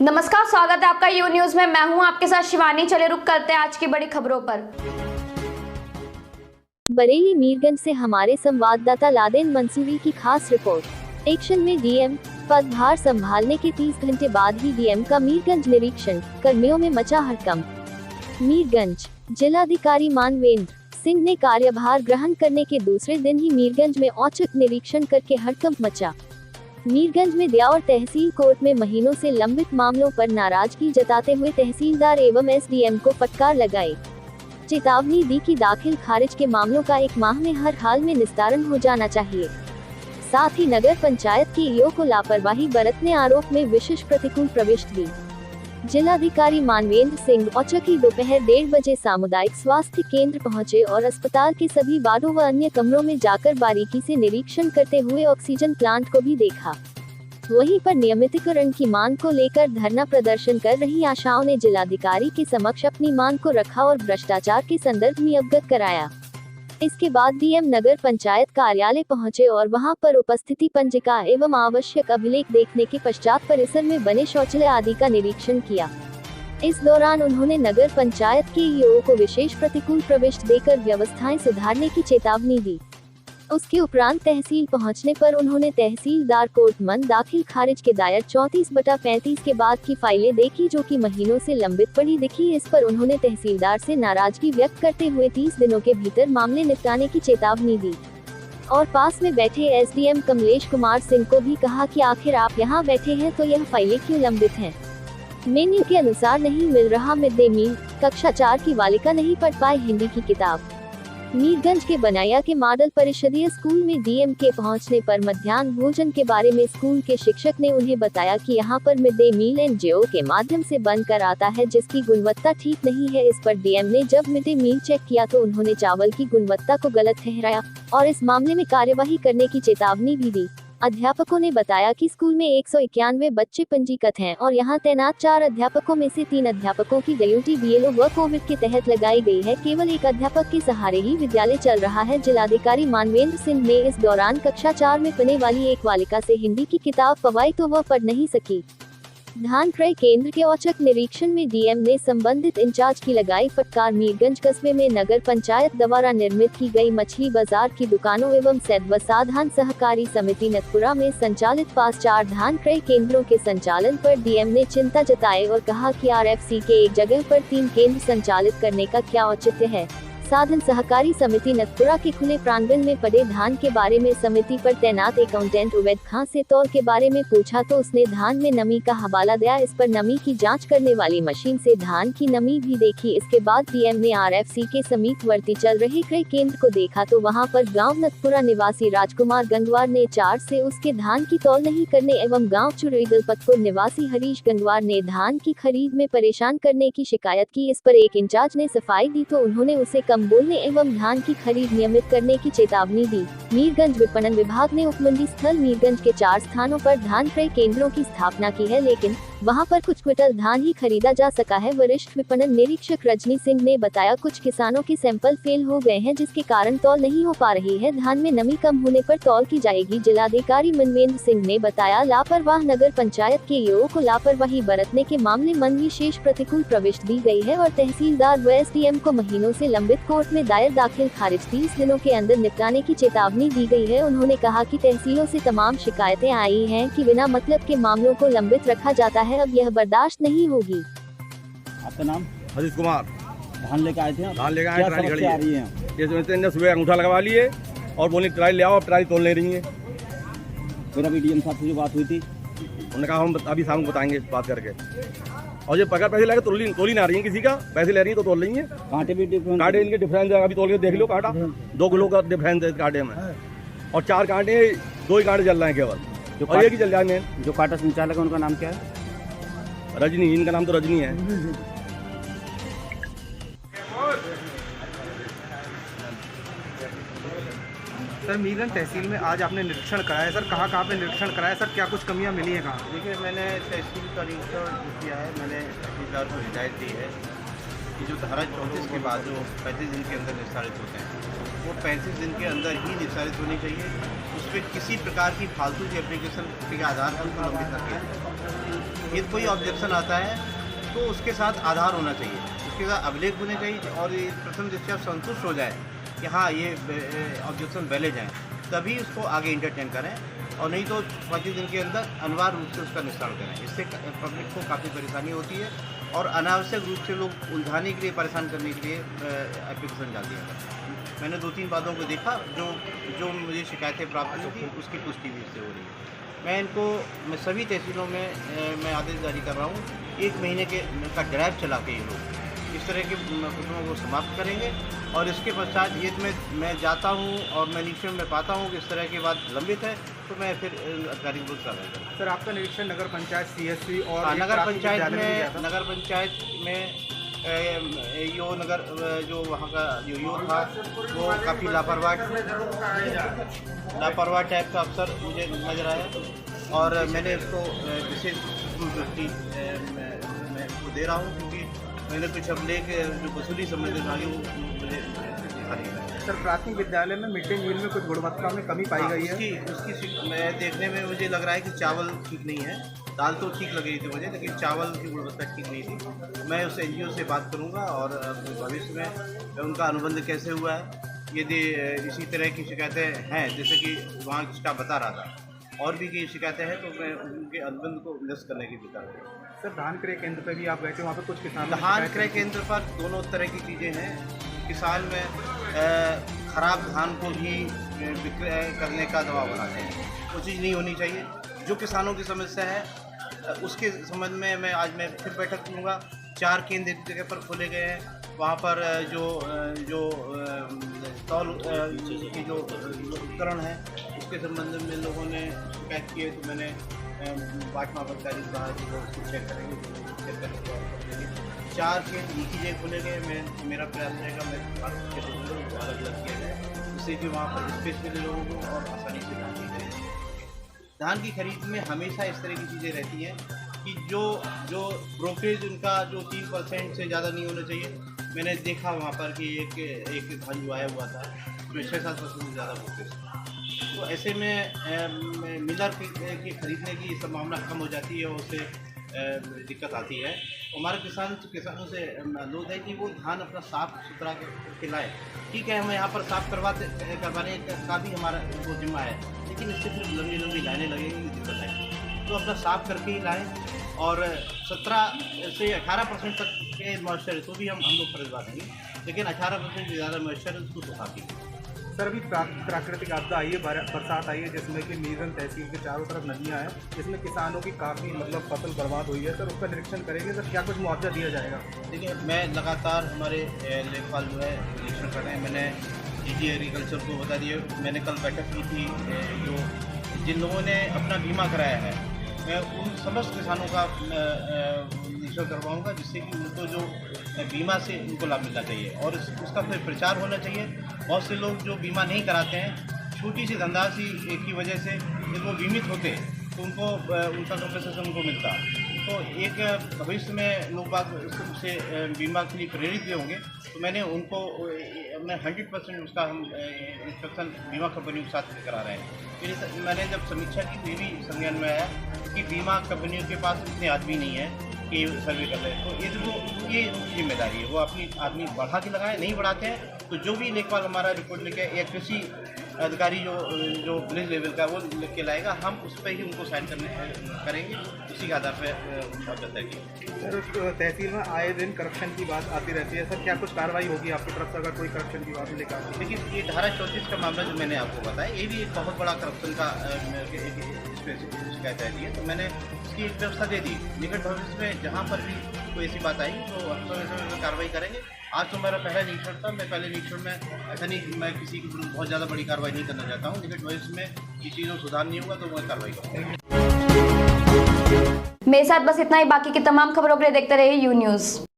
नमस्कार, स्वागत है आपका यू न्यूज में। मैं हूं आपके साथ शिवानी। चले रुक करते हैं आज की बड़ी खबरों पर। बरेली मीरगंज से हमारे संवाददाता लादेन मंसूरी की खास रिपोर्ट। एक्शन में डीएम पदभार संभालने के 30 घंटे बाद ही डीएम का मीरगंज निरीक्षण, कर्मियों में मचा हड़कंप। मीरगंज जिलाधिकारी मानवेंद्र सिंह ने कार्यभार ग्रहण करने के दूसरे दिन ही मीरगंज में औचक निरीक्षण करके हड़कंप मचा। मीरगंज में दयावर तहसील कोर्ट में महीनों से लंबित मामलों पर नाराजगी जताते हुए तहसीलदार एवं एसडीएम को फटकार लगाई। चेतावनी दी कि दाखिल खारिज के मामलों का 1 माह में हर हाल में निस्तारण हो जाना चाहिए। साथ ही नगर पंचायत की ईओ को लापरवाही बरतने आरोप में विशेष प्रतिकूल प्रविष्टि दी। जिलाधिकारी मानवेंद्र सिंह औचकी दोपहर 1:30 बजे सामुदायिक स्वास्थ्य केंद्र पहुंचे और अस्पताल के सभी वार्डों व अन्य कमरों में जाकर बारीकी से निरीक्षण करते हुए ऑक्सीजन प्लांट को भी देखा। वहीं पर नियमितीकरण की मांग को लेकर धरना प्रदर्शन कर रही आशाओं ने जिलाधिकारी के समक्ष अपनी मांग को रखा और भ्रष्टाचार के संदर्भ में अवगत कराया। इसके बाद डीएम नगर पंचायत कार्यालय पहुंचे और वहां पर उपस्थिति पंजिका एवं आवश्यक अभिलेख देखने के पश्चात परिसर में बने शौचालय आदि का निरीक्षण किया। इस दौरान उन्होंने नगर पंचायत के ईओ को विशेष प्रतिकूल प्रविष्टि देकर व्यवस्थाएं सुधारने की चेतावनी दी। उसके उपरांत तहसील पहुंचने पर उन्होंने तहसीलदार कोर्ट में दाखिल खारिज के दायर 34/35 के बाद की फाइलें देखी, जो कि महीनों से लंबित पड़ी दिखी। इस पर उन्होंने तहसीलदार से नाराजगी व्यक्त करते हुए 30 दिनों के भीतर मामले निपटाने की चेतावनी दी और पास में बैठे एसडीएम कमलेश कुमार सिंह को भी कहा कि आखिर आप यहां बैठे हैं तो यह फाइलें क्यों लंबित हैं? मेन्यू के अनुसार नहीं मिल रहा मिड डे मील, कक्षा 4 की बालिका नहीं पढ़ पाए हिंदी की किताब। मीरगंज के बनाया के मॉडल परिषदीय स्कूल में डीएम के पहुंचने पर मध्याह्न भोजन के बारे में स्कूल के शिक्षक ने उन्हें बताया कि यहां पर मिड डे मील एनजीओ के माध्यम से बन कर आता है, जिसकी गुणवत्ता ठीक नहीं है। इस पर डीएम ने जब मिड डे मील चेक किया तो उन्होंने चावल की गुणवत्ता को गलत ठहराया और इस मामले में कार्यवाही करने की चेतावनी भी दी। अध्यापकों ने बताया कि स्कूल में 191 बच्चे पंजीकृत हैं और यहां तैनात 4 अध्यापकों में से 3 अध्यापकों की ड्यूटी बीएलओ व कोविड के तहत लगाई गई है। केवल 1 अध्यापक के सहारे ही विद्यालय चल रहा है। जिलाधिकारी मानवेंद्र सिंह ने इस दौरान कक्षा 4 में पढ़ने वाली एक बालिका से हिंदी की किताब पवाई तो वह पढ़ नहीं सकी। धान क्रय केंद्र के औचक निरीक्षण में डीएम ने संबंधित इंचार्ज की लगाई फटकार। मीरगंज कस्बे में नगर पंचायत द्वारा निर्मित की गई मछली बाजार की दुकानों एवं सैद व साधान सहकारी समिति नथपुरा में संचालित 4 धान क्रय केंद्रों के संचालन पर डीएम ने चिंता जताई और कहा कि आरएफसी के एक जगह पर 3 केंद्र संचालित करने का क्या औचित्य है। साधन सहकारी समिति नथपुरा के खुले प्रांगण में पड़े धान के बारे में समिति पर तैनात अकाउंटेंट उवैद खां से तौल के बारे में पूछा तो उसने धान में नमी का हवाला दिया। इस पर नमी की जांच करने वाली मशीन से धान की नमी भी देखी। इसके बाद डीएम ने आरएफसी के समीपवर्ती चल रहे क्रय केंद्र को देखा तो वहां पर गांव नथपुरा निवासी राजकुमार गंगवार ने 4 से उसके धान की तौल नहीं करने एवं गाँव चुरई दलपतपुर निवासी हरीश गंगवार ने धान की खरीद में परेशान करने की शिकायत की। इस पर एक इंचार्ज ने सफाई दी तो उन्होंने उसे बोलने एवं धान की खरीद नियमित करने की चेतावनी दी। मीरगंज विपणन विभाग ने उपमंडी स्थल मीरगंज के 4 स्थानों पर धान क्रय केंद्रों की स्थापना की है, लेकिन वहां पर कुछ क्विंटल धान ही खरीदा जा सका है। वरिष्ठ विपणन निरीक्षक रजनी सिंह ने बताया कुछ किसानों के सैंपल फेल हो गए हैं, जिसके कारण तौल नहीं हो पा रही है। धान में नमी कम होने पर तौल की जाएगी। जिलाधिकारी मनवेंद्र सिंह ने बताया लापरवाह नगर पंचायत के ईओ को लापरवाही बरतने के मामले में विशेष प्रतिकूल प्रविष्टि दी गई है और तहसीलदार व एसडीएम को महीनों से लंबित कोर्ट में दायर दाखिल खारिज 30 दिनों के अंदर निपटाने की चेतावनी दी गई है। उन्होंने कहा कि तहसीलों से तमाम शिकायतें आई हैं कि बिना मतलब के मामलों को लंबित रखा जाता है, अब यह बर्दाश्त नहीं होगी। आपका नाम? हरीश कुमार। धान लेकर आए थे? धान लेकर आए, क्या ट्राली खड़ी समस्या आ रही है? ये समझते हैं सुबह अंगूठा लगवा लिए और बोली ट्राली ले आओ, अब ट्राली तोल नहीं रही है। फिर अभी डीएम साहब से जो बात हुई थी उन्होंने कहा हम अभी शाम को बताएंगे बात करके। और ये पकड़ पैसे लेकर तोली ना रही है, किसी का पैसे ले रही है तो तोल रही है। कांटे भी डिफरेंस? कांटे इनके डिफरेंस है, अभी तोल के देख लो। कांटा 2 किलो का डिफरेंस है कांटे में और 4 कांटे 2 ही कांटे चल रहे हैं केवल और एक ही चल जाए। जो कांटा संचालक है उनका नाम क्या है? रजनी, इनका नाम तो रजनी है। सर, मीरगंज तहसील में आज आपने निरीक्षण कराया सर, कहाँ पे निरीक्षण कराया सर, क्या कुछ कमियाँ मिली हैं कहाँ? देखिए, मैंने तहसील का निरीक्षण किया है। मैंने तहसीलदार को हिदायत दी है कि जो धारा 34 के बाद जो 35 दिन के अंदर निस्तारित होते हैं वो 35 दिन के अंदर ही निस्तारित होनी चाहिए। उस पर किसी प्रकार की फालतू की एप्लीकेशन के आधार पर उनको लंबित रखें। यदि कोई ऑब्जेक्शन आता है तो उसके साथ आधार होना चाहिए, उसके साथ अभिलेख होने चाहिए, और ये प्रथम दृष्टया संतुष्ट हो जाए कि हाँ ये ऑब्जेक्शन वैलिड हैं, तभी उसको आगे इंटरटेन करें, और नहीं तो 25 दिन के अंदर अनिवार्य रूप से उसका निस्तारण करें। इससे पब्लिक को काफ़ी परेशानी होती है और अनावश्यक रूप से लोग उलझाने के लिए, परेशान करने के लिए एप्लीकेशन डाल दिया था। मैंने 2-3 बातों को देखा जो मुझे शिकायतें प्राप्त हुई थी, उसकी पुष्टि भी इससे हो रही है। मैं सभी तहसीलों में मैं आदेश जारी कर रहा हूँ, 1 महीने का ड्राइव चला के ये लोग इस तरह के मुकदमों को समाप्त करेंगे, और इसके पश्चात यदि मैं जाता हूँ और मैं निरीक्षण में पाता हूँ कि इस तरह की बात लंबित है, तो मैं फिर अधिकारी को कार्रवाई करूँगा। सर, आपका निरीक्षण नगर पंचायत CSC और नगर पंचायत में यो नगर जो वहाँ का यो था वो काफ़ी लापरवाह टाइप का अफसर मुझे नजर आया, और मैंने इसको विशेष दृष्टि मैं इसको दे रहा हूँ, क्योंकि मैंने कुछ अभिलेख जो वसूली संबंधित आगे वो मुझे दिखा नहीं है। सर, प्राथमिक विद्यालय में मिड डे मील में कुछ गुणवत्ता में कमी पाई गई है। उसकी मैं देखने में मुझे लग रहा है कि चावल ठीक नहीं है, दाल तो ठीक लग रही थी मुझे, लेकिन चावल की गुणवत्ता ठीक नहीं थी। मैं उस NGO से बात करूंगा और भविष्य में उनका अनुबंध कैसे हुआ है, यदि इसी तरह की शिकायतें हैं जैसे कि वहाँ स्टाफ बता रहा था, और भी कई शिकायतें हैं, तो मैं उनके अनुबंध को निरस्त करने की विचार करूँगा। सर, धान क्रय केंद्र पर भी आप गए थे, वहाँ पर कुछ किसान धान क्रय केंद्र पर दोनों तरह की चीज़ें हैं। किसान में खराब धान को भी विक्रय करने का दबाव बनाते हैं, वो चीज़ नहीं होनी चाहिए। जो किसानों की समस्या है उसके संबंध में मैं फिर बैठक लूँगा। 4 केंद्र एक जगह पर खोले गए हैं, वहाँ पर जो तौल की जो उपकरण है उसके संबंध में लोगों ने शिकायत की है, तो मैंने बाटमा अधिकारी कहा कि वो उसको चेक करेंगे, चेक करने के बाद 4 केंद्र एक ही जगह खोले गए। मेरा प्रयास रहेगा मैं अलग अलग किया जाए, जिससे कि वहाँ पर स्पेस मिले लोगों को और आसानी से काम की जाए। धान की खरीद में हमेशा इस तरह की चीज़ें रहती हैं कि जो ब्रोकरेज उनका जो 3% से ज़्यादा नहीं होना चाहिए। मैंने देखा वहाँ पर कि एक धान जो आया हुआ था उसमें 6-7% से ज़्यादा ब्रोकरेज था, तो ऐसे में मिलर की खरीदने की संभावना कम हो जाती है और उससे दिक्कत आती है। हमारे किसानों से अनुरोध है कि वो धान अपना साफ सुथरा करके लाए। ठीक है, हमें यहाँ पर साफ करवाने का भी हमारा वो जिम्मा है, लेकिन इससे फिर लंबी लाइनें लगेंगी, दिक्कत आएगी। तो अपना साफ करके ही लाएँ, और 17 से 18% तक के मॉइस्चर है तो भी हम लोग खरीदवा देंगे, लेकिन 18% से ज़्यादा मॉइस्चर है उसको सुखा के। सर, अभी प्राकृतिक आपदा आई है, बरसात आई है, जिसमें कि मीरगंज तहसील के चारों तरफ नदियाँ हैं, जिसमें किसानों की काफ़ी फसल बर्बाद हुई है। सर, उसका निरीक्षण करेंगे सर, क्या कुछ मुआवजा दिया जाएगा? देखिए, मैं लगातार हमारे लेखपाल जो है निरीक्षण कर रहे हैं। मैंने DG एग्रीकल्चर को बता दिया, मैंने कल बैठक की थी। जिन लोगों ने अपना बीमा कराया है, मैं उन समस्त किसानों का निरीक्षण करवाऊँगा, जिससे कि उनको जो बीमा से उनको लाभ मिलना चाहिए, और उसका फिर प्रचार होना चाहिए। बहुत से लोग जो बीमा नहीं कराते हैं, छोटी सी धनराशि की वजह से जब वो बीमित होते तो उनको उनका कंपनसेशन उनको मिलता, तो एक भविष्य में लोग बाग उससे बीमा के लिए प्रेरित भी होंगे। तो मैं 100% उसका हम इंस्ट्रक्शन बीमा कंपनियों के साथ करा रहे हैं। फिर मैंने जब समीक्षा की तो ये भी संज्ञान में आया कि बीमा कंपनियों के पास इतने आदमी नहीं है कि सर्वे कर रहे हैं, तो ये उनकी जिम्मेदारी है, वो अपनी आदमी बढ़ा के लगाए, नहीं बढ़ाते हैं तो जो भी लेखपाल हमारा रिपोर्ट लेके या कृषि अधिकारी जो विलेज लेवल का वो लिख के लाएगा, हम उस पर ही उनको साइन करेंगे, उसी के आधार पर तय की। सर, तहसील में आए दिन करप्शन की बात आती रहती है, सर क्या कुछ कार्रवाई होगी आपकी तरफ से अगर कोई करप्शन की बात लेकर आती है? देखिए, ये धारा 34 का मामला जो मैंने आपको बताया, ये भी एक बहुत बड़ा करप्शन का शिकायत आई है, तो मैंने इसकी एक व्यवस्था दे दी। निकट भविष्य में जहाँ पर भी कोई ऐसी बात आई तो हम समय कार्रवाई करेंगे। आज तो मेरा पहला निरीक्षण था, मैं पहले निरीक्षण में ऐसा नहीं, मैं किसी की बहुत ज़्यादा बड़ी कार्रवाई नहीं करना चाहता हूँ। निकट भविष्य में ये चीज़ों सुधार नहीं हुआ तो मैं कार्रवाई करूँगा। मेरे साथ बस इतना ही। बाकी की तमाम खबरों के लिए देखते रहिए यू न्यूज़।